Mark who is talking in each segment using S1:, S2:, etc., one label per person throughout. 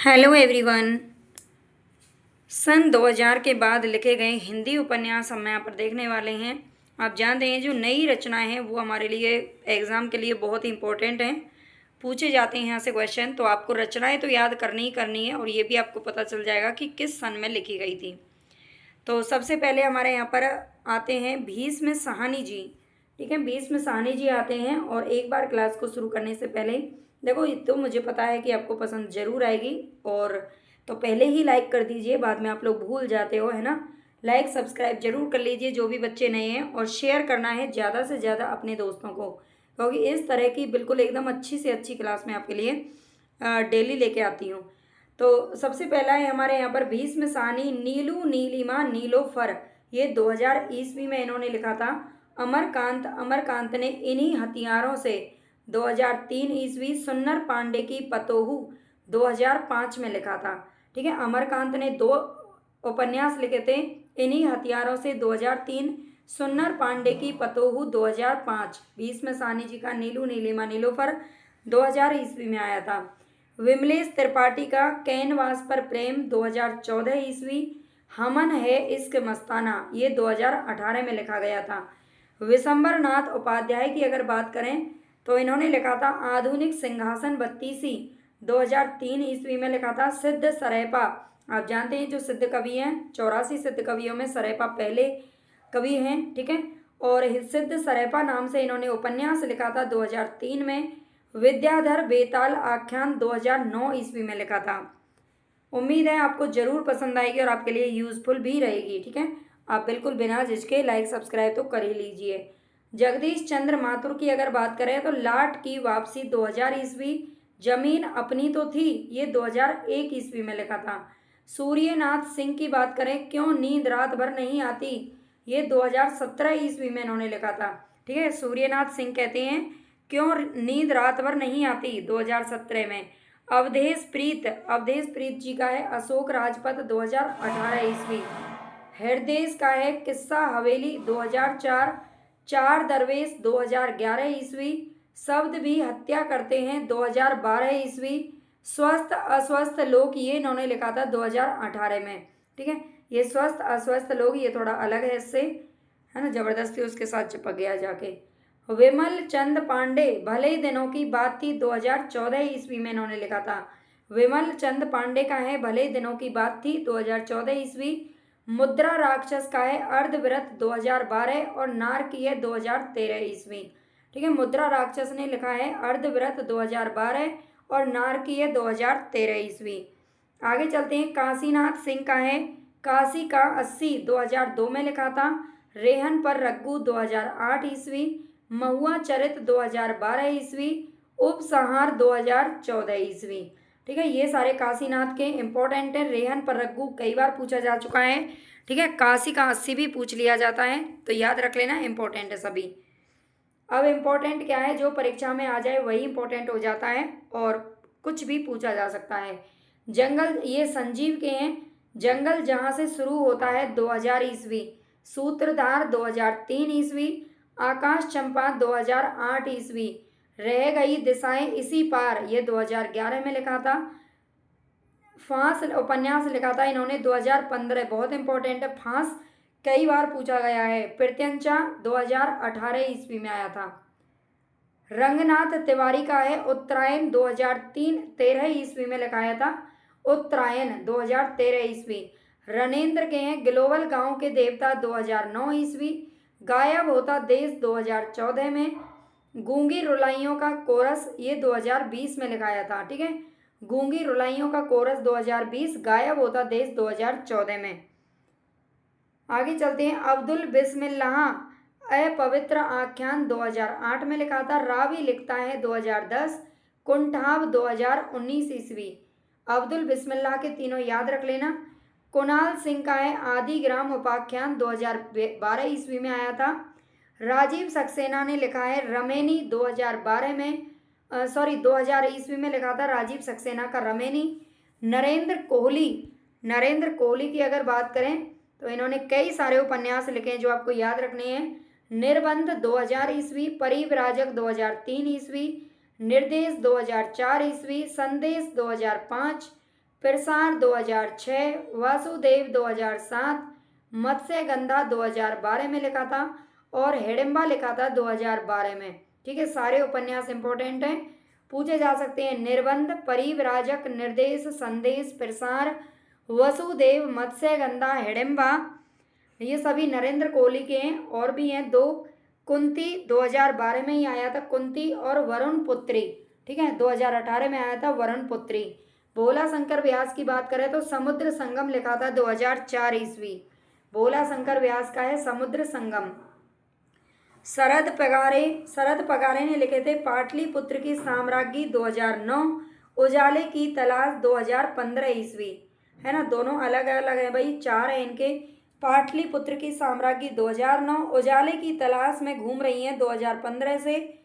S1: Hello everyone. सन 2000 के बाद लिखे गए हिंदी उपन्यास हम यहाँ पर देखने वाले हैं। आप जानते हैं जो नई रचनाएं हैं वो हमारे लिए एग्ज़ाम के लिए बहुत ही इंपॉर्टेंट हैं। पूछे जाते हैं यहाँ से क्वेश्चन, तो आपको रचनाएं तो याद करनी ही करनी है और ये भी आपको पता चल जाएगा कि किस सन में लिखी गई थी। तो सबसे पहले हमारे यहाँ पर आते हैं भीष्म साहनी जी। ठीक है, भीष्म साहनी जी आते हैं। और एक बार क्लास को शुरू करने से पहले देखो, ये तो मुझे पता है कि आपको पसंद ज़रूर आएगी, और तो पहले ही लाइक कर दीजिए, बाद में आप लोग भूल जाते हो, है ना। लाइक सब्सक्राइब जरूर कर लीजिए जो भी बच्चे नए हैं, और शेयर करना है ज़्यादा से ज़्यादा अपने दोस्तों को, क्योंकि इस तरह की बिल्कुल एकदम अच्छी से अच्छी क्लास में आपके लिए डेली लेके आती हूँ। तो सबसे पहला है हमारे यहाँ पर भीष्म साहनी नीलू नीलिमा नीलोफर। ये 2000 ईस्वी में इन्होंने लिखा था। अमरकांत ने इन्हीं हथियारों से 2003 ईस्वी सुन्नर पांडे की पतोहू 2005 में लिखा था। ठीक है, अमरकांत ने 2 उपन्यास लिखे थे इन्हीं हथियारों से 2003, सुन्नर पांडे की पतोहू 2005। भीष्म साहनी जी का नीलू नीलिमा नीलोफर 2000 ईस्वी में आया था। विमलेश त्रिपाठी का कैनवास पर प्रेम 2014 ईस्वी। हमन है इश्क मस्ताना, ये 2018 में लिखा गया था। विशंबर नाथ उपाध्याय की अगर बात करें तो इन्होंने लिखा था आधुनिक सिंहासन बत्तीसी, 2003 ईस्वी में लिखा था। सिद्ध सरेपा, आप जानते हैं जो सिद्ध कवि हैं, 84 सिद्ध कवियों में सरेपा पहले कवि हैं। ठीक है, और सिद्ध सरेपा नाम से इन्होंने उपन्यास लिखा था 2003 में। विद्याधर बेताल आख्यान 2009 ईस्वी में लिखा था। उम्मीद है आपको ज़रूर पसंद आएगी और आपके लिए यूज़फुल भी रहेगी। ठीक है, आप बिल्कुल बिना झिझके लाइक सब्सक्राइब तो कर ही लीजिए। जगदीश चंद्र माथुर की अगर बात करें तो लाट की वापसी 2000 ईस्वी। जमीन अपनी तो थी, ये 2001 ईस्वी में लिखा था। सूर्यनाथ सिंह की बात करें, क्यों नींद रात भर नहीं आती, ये 2017 ईस्वी में इन्होंने लिखा था। ठीक है, सूर्यनाथ सिंह कहते हैं क्यों नींद रात भर नहीं आती, 2017 में। अवधेश प्रीत जी का है अशोक राजपथ 2018 ईस्वी। हृदय का है किस्सा हवेली 2004। चार दरवेश 2011 ईस्वी। शब्द भी हत्या करते हैं 2012 ईस्वी। स्वस्थ अस्वस्थ लोग, ये इन्होंने लिखा था 2018 में। ठीक है, ये स्वस्थ अस्वस्थ लोग ये थोड़ा अलग है इससे, है ना, जबरदस्ती उसके साथ चिपक गया जाके। विमल चंद पांडे, भले दिनों की बात थी 2014 ईस्वी में इन्होंने लिखा था। विमल चंद पांडे का है भले दिनों की बात थी 2014 ईस्वी। मुद्रा राक्षस का है अर्धव्रत 2012 और नार की है 2013 ईस्वी। ठीक है, मुद्रा राक्षस ने लिखा है अर्धव्रत 2012 और नार की है 2013 ईस्वी। आगे चलते हैं, काशीनाथ सिंह का है काशी का 80 2002 में लिखा था। रेहन पर रग्गू 2008 ईस्वी। महुआ चरित 2012 ईस्वी। उपसंहार 2014 ईस्वी। ठीक है, ये सारे काशीनाथ के इंपॉर्टेंट है। रेहन पर रग्गू कई बार पूछा जा चुका है। ठीक है, काशी का 80 भी पूछ लिया जाता है, तो याद रख लेना, इंपॉर्टेंट है सभी। अब इम्पोर्टेंट क्या है, जो परीक्षा में आ जाए वही इम्पोर्टेंट हो जाता है और कुछ भी पूछा जा सकता है। जंगल, ये संजीव के हैं। जंगल जहाँ से शुरू होता है 2000 ईस्वी। सूत्रधार 2003 ईस्वी। आकाश चंपा 2008 ईस्वी। रह गई दिशाएं इसी पार, ये 2011 में लिखा था। फांस उपन्यास लिखा था इन्होंने 2015, बहुत इंपॉर्टेंट है। फांस कई बार पूछा गया है। प्रत्यंचा 2018 ईस्वी में आया था। रंगनाथ तिवारी का है उत्तरायण 2013 ईस्वी में लिखाया था। उत्तरायण 2013 ईस्वी। रणेंद्र के हैं ग्लोबल गांव के देवता 2009 ईस्वी। गायब होता देश 2014 में। गूंगी रुलाइयों का कोरस, ये 2020 में लिखाया था। ठीक है, गूंगी रुलाइयों का कोरस 2020, गायब होता देश 2014 में। आगे चलते हैं, अब्दुल बिस्मिल्लाह अपवित्र आख्यान 2008 में लिखा था। रावी लिखता है 2010। कुंठाव 2019 ईस्वी। अब्दुल बिस्मिल्लाह के तीनों याद रख लेना। कुणाल सिंह का है आदि ग्राम उपाख्यान 2012 ईस्वी में आया था। राजीव सक्सेना ने लिखा है रमेनी 2012 में 2000 ईस्वी में लिखा था राजीव सक्सेना का रमेनी। नरेंद्र कोहली की अगर बात करें तो इन्होंने कई सारे उपन्यास लिखे हैं जो आपको याद रखने हैं। निर्बंध 2000 ईस्वी। परिव्राजक 2003 ईस्वी। निर्देश 2004 ईस्वी। संदेश 2005। प्रसार 2006, वासुदेव 2007, मत्स्यगंधा 2012 में लिखा था और हिडिंबा लिखा था 2012 में। ठीक है, सारे उपन्यास इंपॉर्टेंट हैं, पूछे जा सकते हैं। निर्बंध, परिव्राजक, निर्देश, संदेश, प्रसार, वसुदेव, मत्स्यगंधा, हिडिंबा, ये सभी नरेंद्र कोहली के हैं। और भी हैं दो, कुंती 2012 में ही आया था, कुंती, और वरुण पुत्री, ठीक है, 2018 में आया था वरुण पुत्री। भोला शंकर व्यास की बात करें तो समुद्र संगम लिखा था 2004 ईस्वी। भोला शंकर व्यास का है समुद्र संगम। शरद पगारे ने लिखे थे पाटलिपुत्र की साम्राज्ञी 2009, उजाले की तलाश 2015 ईस्वी, है ना, दोनों अलग अलग है भाई, चार है इनके। पाटलिपुत्र की साम्राज्ञी 2009, उजाले की तलाश में घूम रही हैं 2015 से,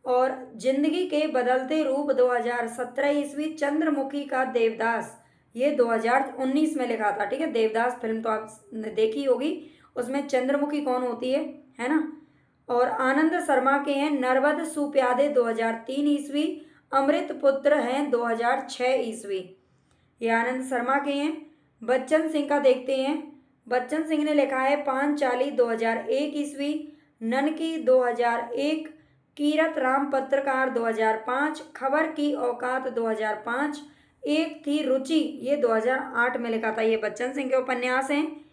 S1: और जिंदगी के बदलते रूप 2017 ईस्वी। चंद्रमुखी का देवदास ये 2019 में लिखा था। ठीक है, देवदास फिल्म तो आपने देखी होगी, उसमें चंद्रमुखी कौन होती है ना। और आनंद शर्मा के हैं नर्मद सुप्यादे 2003 ईस्वी, अमृत पुत्र हैं 2006 ईस्वी, ये आनंद शर्मा के हैं। बच्चन सिंह का देखते हैं, बच्चन सिंह ने लिखा है पांचाली 2001 ईस्वी, ननकी 2001, कीरत राम पत्रकार 2005, खबर की औकात 2005, एक थी रुचि ये 2008 में लिखा था। ये बच्चन सिंह के उपन्यास हैं।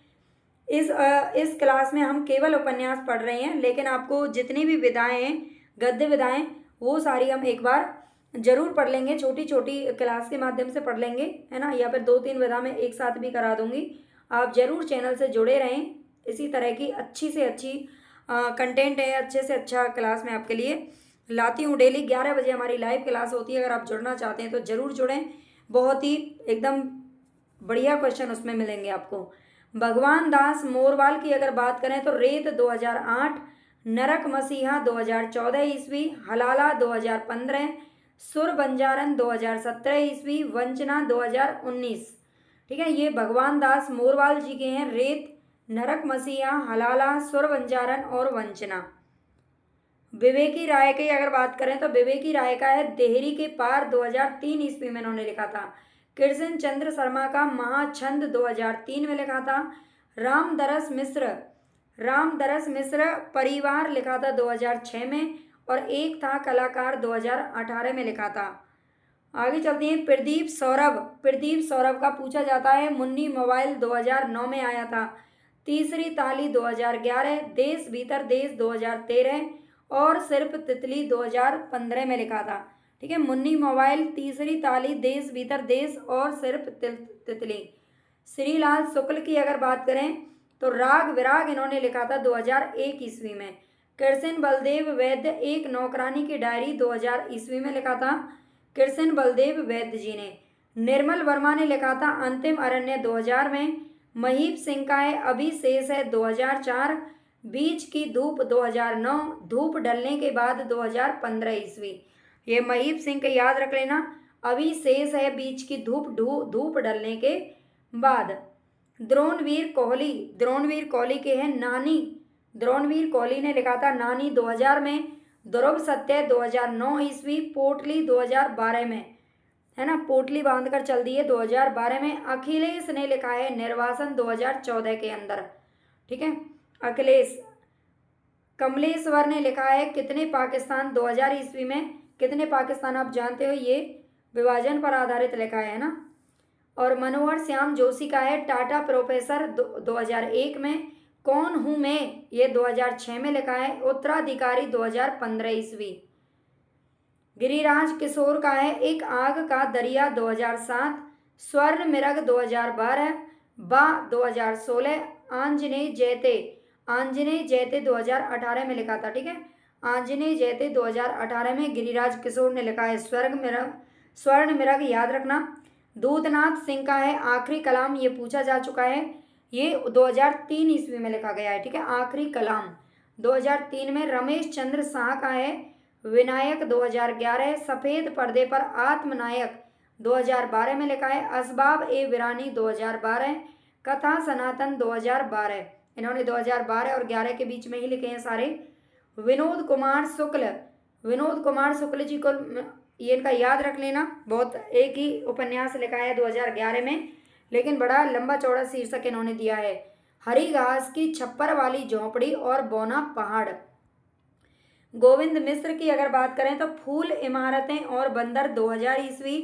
S1: इस क्लास में हम केवल उपन्यास पढ़ रहे हैं, लेकिन आपको जितनी भी विधाएं हैं, गद्य विधाएं, वो सारी हम एक बार जरूर पढ़ लेंगे, छोटी छोटी क्लास के माध्यम से पढ़ लेंगे, है ना, या फिर 2-3 विधा में एक साथ भी करा दूंगी। आप जरूर चैनल से जुड़े रहें, इसी तरह की अच्छी से अच्छी कंटेंट है, अच्छे से अच्छा क्लास मैं आपके लिए लाती हूँ। डेली 11 बजे हमारी लाइव क्लास होती है, अगर आप जुड़ना चाहते हैं तो ज़रूर जुड़ें। बहुत ही एकदम बढ़िया क्वेश्चन उसमें मिलेंगे आपको। भगवान दास मोरवाल की अगर बात करें तो रेत 2008, नरक मसीहा 2014 ईस्वी, हलाला 2015, सुर बंजारन 2017 ईस्वी, वंचना 2019। ठीक है, ये भगवान दास मोरवाल जी के हैं। रेत, नरक मसीहा, हलाला, सुर बंजारन और वंचना। विवेकी राय की अगर बात करें तो विवेकी राय का है देहरी के पार 2003 ईस्वी में इन्होंने लिखा था। कृष्ण चंद्र शर्मा का महाछंद 2003 में लिखा था। रामदरस मिश्र परिवार लिखा था 2006 में, और एक था कलाकार 2018 में लिखा था। आगे चलते हैं। प्रदीप सौरभ का पूछा जाता है मुन्नी मोबाइल 2009 में आया था। तीसरी ताली 2011, देश भीतर देश 2013, और सिर्फ तितली 2015 में लिखा था। ठीक है, मुन्नी मोबाइल, तीसरी ताली, देश भीतर देश और सिर्फ तितली। श्रीलाल शुक्ल की अगर बात करें तो राग विराग इन्होंने लिखा था 2001 ईस्वी में। कृष्ण बलदेव वैद्य एक नौकरानी की डायरी 2000 ईस्वी में लिखा था कृष्ण बलदेव वैद्य जी ने। निर्मल वर्मा ने लिखा था अंतिम अरण्य 2000 में। महीप सिंह का है अभी शेष है 2004, बीच की धूप 2009, धूप ढलने के बाद 2015 ईस्वी। ये महीप सिंह के याद रख लेना, अभी शेष है बीच की धूप ढलने के बाद। द्रोणवीर कोहली के हैं नानी। द्रोणवीर कोहली ने लिखा था नानी 2000 में। ध्रुव सत्य 2009 ईस्वी, पोटली 2012 में, है ना, पोटली बांधकर चल दी है 2012 में। अखिलेश ने लिखा है निर्वासन 2014 के अंदर। ठीक है, अखिलेश। कमलेश्वर ने लिखा है कितने पाकिस्तान 2000 ईस्वी में। कितने पाकिस्तान आप जानते हो, ये विभाजन पर आधारित लिखा है ना। और मनोहर श्याम जोशी का है टाटा प्रोफेसर 2001 में। कौन हूँ मैं ये 2006 में लिखा है। उत्तराधिकारी 2015 ईस्वी। गिरिराज किशोर का है एक आग का दरिया 2007, स्वर्ण मृग 2012, बा 2016, आंजनेय जैते 2018 में लिखा था। ठीक है, आंजनेय जैते 2018 में गिरिराज किशोर ने लिखा है स्वर्ण मृग याद रखना। दूधनाथ सिंह का है आखिरी कलाम, ये पूछा जा चुका है, ये 2003 ईस्वी में लिखा गया है। ठीक है, आखिरी कलाम 2003 में। रमेश चंद्र शाह का है विनायक 2011, सफ़ेद पर्दे पर आत्मनायक 2012 में लिखा है। असबाब ए वीरानी 2012, कथा सनातन 2012। इन्होंने 2012 और 11 के बीच में ही लिखे हैं सारे। विनोद कुमार शुक्ल जी को ये इनका याद रख लेना। बहुत एक ही उपन्यास लिखा है 2011 में, लेकिन बड़ा लंबा चौड़ा शीर्षक इन्होंने दिया है। हरी घास की छप्पर वाली झोंपड़ी और बौना पहाड़। गोविंद मिश्र की अगर बात करें तो फूल इमारतें और बंदर 2000 ईस्वी,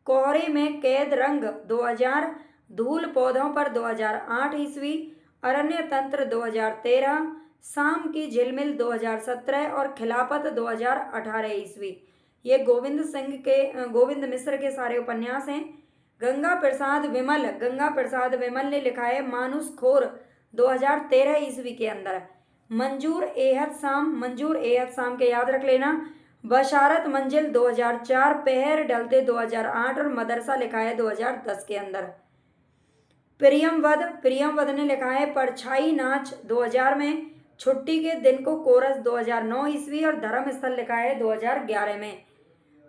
S1: कोहरे में कैद रंग 2000, धूल पौधों पर 2008 ईस्वी, अरण्य तंत्र 2013, शाम की झिलमिल 2017 और खिलाफत 2018 ईस्वी। ये गोविंद मिश्र के सारे उपन्यास हैं। गंगा प्रसाद विमल ने लिखा है मानुष खोर 2013 ईस्वी के अंदर। मंजूर एहद शाम के याद रख लेना। बशारत मंजिल 2004, पहर डलते 2008 और मदरसा लिखा है 2010 के अंदर। प्रियमवद ने लिखा है परछाई नाच 2000 में, छुट्टी के दिन को कोरस 2009 ईस्वी और धर्म स्थल लिखा है 2011 में।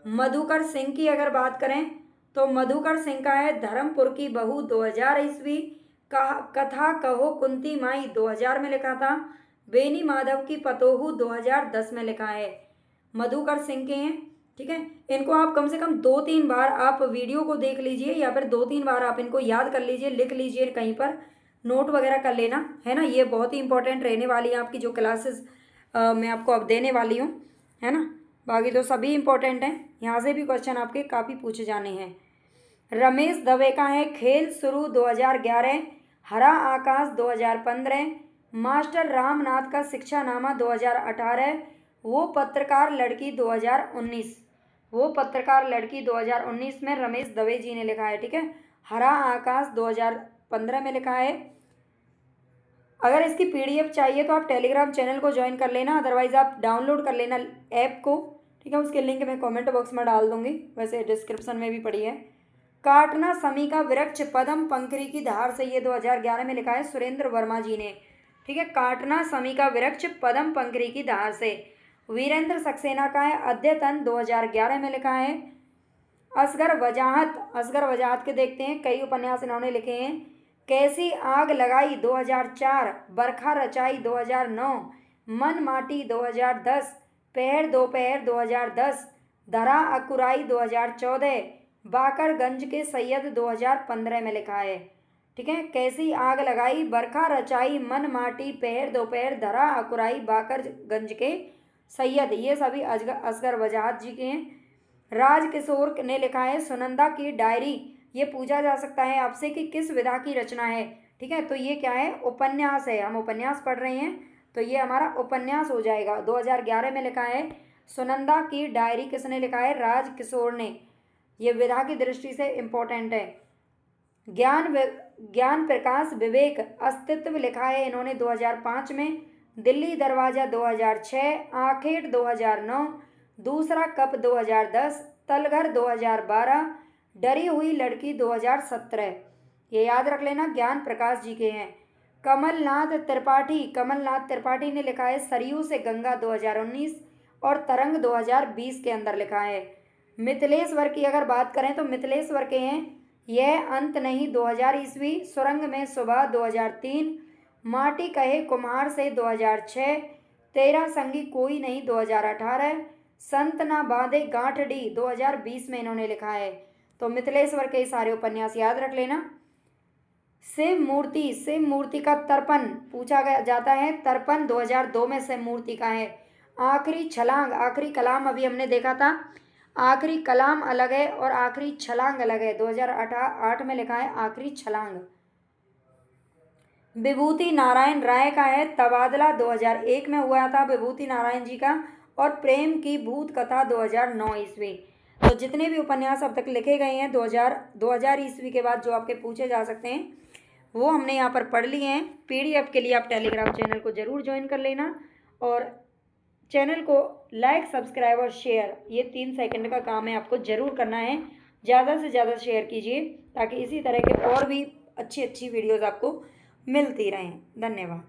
S1: मधुकर सिंह की अगर बात करें तो मधुकर सिंह का है धर्मपुर की बहू 2000 ईस्वी, कथा कहो कुंती माई 2000 में लिखा था। बेनी माधव की पतोहू 2010 में लिखा है। मधुकर सिंह के हैं, ठीक है। इनको आप कम से कम 2-3 बार आप वीडियो को देख लीजिए या फिर 2-3 बार आप इनको याद कर लीजिए, लिख लीजिए, कहीं पर नोट वगैरह कर लेना, है ना। ये बहुत ही इंपॉर्टेंट रहने वाली है आपकी जो क्लासेस मैं आपको अब देने वाली हूँ, है ना। बाकी तो सभी इंपॉर्टेंट हैं, यहाँ से भी क्वेश्चन आपके काफ़ी पूछे जाने हैं। रमेश दवे का है खेल शुरू 2011, हरा आकाश 2015, मास्टर रामनाथ का शिक्षानामा 2018, वो पत्रकार लड़की 2019 में रमेश दवे जी ने लिखा है, ठीक है। हरा आकाश 2015 में लिखा है। अगर इसकी PDF चाहिए तो आप टेलीग्राम चैनल को ज्वाइन कर लेना, अदरवाइज़ आप डाउनलोड कर लेना ऐप को, ठीक है। उसके लिंक मैं कमेंट बॉक्स में डाल दूंगी, वैसे डिस्क्रिप्शन में भी पड़ी है। काटना समी का वृक्ष पदम पंखरी की धार से, ये 2011 में लिखा है सुरेंद्र वर्मा जी ने, ठीक है। काटना समी का वृक्ष पदम पंखरी की धार से। वीरेंद्र सक्सेना का है अद्यतन 2011 में लिखा है। असगर वजाहत के देखते हैं, कई उपन्यास इन्होंने लिखे हैं। कैसी आग लगाई 2004, बरखा रचाई 2009, मन माटी 2010, पहर दोपहर 2010, धरा अकुराई 2014, बाकरगंज के सैयद 2015 में लिखा है, ठीक है। कैसी आग लगाई, बरखा रचाई, मन माटी, पहर दोपहर, धरा अकुराई, बाकरगंज के सैयद, ये सभी असगर वजाहत जी के हैं। राज किशोर ने लिखा है सुनंदा की डायरी। ये पूछा जा सकता है आपसे कि किस विधा की रचना है, ठीक है। तो ये क्या है, उपन्यास है, हम उपन्यास पढ़ रहे हैं तो ये हमारा उपन्यास हो जाएगा। 2011 में लिखा है सुनंदा की डायरी, किसने लिखा है, राज किशोर ने। ये विधा की दृष्टि से इम्पोर्टेंट है। ज्ञान प्रकाश विवेक अस्तित्व लिखा है इन्होंने 2005 में। दिल्ली दरवाजा 2006, आखेट 2009, दूसरा कप 2010, तलघर 2012, डरी हुई लड़की 2017। ये याद रख लेना, ज्ञान प्रकाश जी के हैं। कमलनाथ त्रिपाठी ने लिखा है सरयू से गंगा 2019 और तरंग 2020 के अंदर लिखा है। मिथिलेश्वर की अगर बात करें तो मिथिलेश्वर के हैं यह अंत नहीं 2000 ईस्वी, सुरंग में सुबह 2003, माटी कहे कुम्हार से 2006, तेरा संगी कोई नहीं 2018, संत ना बांधे गांठड़ी 2020 में इन्होंने लिखा है। तो मिथिलेश्वर के सारे उपन्यास याद रख लेना। शिव मूर्ति का तर्पण पूछा जाता है, तर्पण 2002 में शिव मूर्ति का है। आखिरी कलाम अभी हमने देखा था, आखिरी कलाम अलग है और आखिरी छलांग अलग है। 2008 में लिखा है आखिरी छलांग। विभूति नारायण राय का है तबादला 2001 में हुआ था विभूति नारायण जी का, और प्रेम की भूत कथा 2009 ईस्वी। तो जितने भी उपन्यास अब तक लिखे गए हैं 2000 ईस्वी के बाद जो आपके पूछे जा सकते हैं वो हमने यहाँ पर पढ़ लिए हैं। PDF के लिए आप टेलीग्राम चैनल को ज़रूर ज्वाइन कर लेना, और चैनल को लाइक, सब्सक्राइब और शेयर, ये 3 सेकंड का काम है, आपको ज़रूर करना है। ज़्यादा से ज़्यादा शेयर कीजिए ताकि इसी तरह के और भी अच्छी वीडियोज़ आपको मिलती रहें। धन्यवाद।